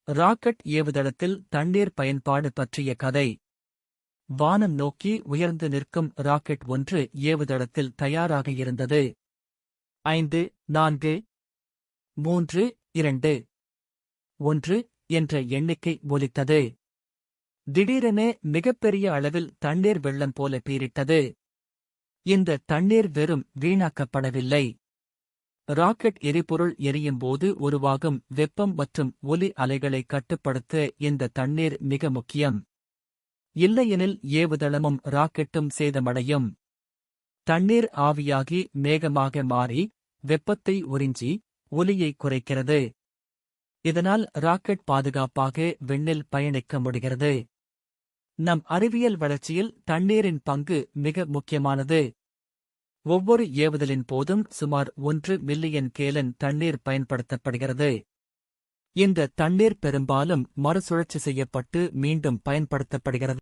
Rocket ஏவுதளத்தில் தண்ணீர் பயன்பாடு பற்றிய கதை. வானம் நோக்கி உயர்ந்து நிற்கும் ராக்கெட் ஒன்று ஏவுதளத்தில் தயாராக இருந்தது. 5, 4, 3, 2, 1 என்ற எண்ணிக்கை ஒலித்தது. திடீரென மிகப்பெரிய அளவில் தண்ணீர் வெள்ளம் போல பீரிட்டது. இந்த தண்ணீர் வெறும் வீணாக்கப்படவில்லை. ராக்கெட் எரிபொருள் எரியும்போது உருவாகும் வெப்பம் மற்றும் ஒலி அலைகளை கட்டுப்படுத்த இந்த தண்ணீர் மிக முக்கியம். இல்லையெனில் ஏவுதளமும் ராக்கெட்டும் சேதமடையும். தண்ணீர் ஆவியாகி மேகமாக மாறி வெப்பத்தை உறிஞ்சி ஒலியை குறைக்கிறது. இதனால் ராக்கெட் பாதுகாப்பாக விண்ணில் பயணிக்க முடிகிறது. நம் அறிவியல் வளர்ச்சியில் தண்ணீரின் பங்கு மிக முக்கியமானது. ஒவ்வொரு ஏவுதலின் போதும் சுமார் 1 மில்லியன் கேலன் தண்ணீர் பயன்படுத்தப்படுகிறது. இந்த தண்ணீர் பெரும்பாலும் மறுசுழற்சி செய்யப்பட்டு மீண்டும் பயன்படுத்தப்படுகிறது.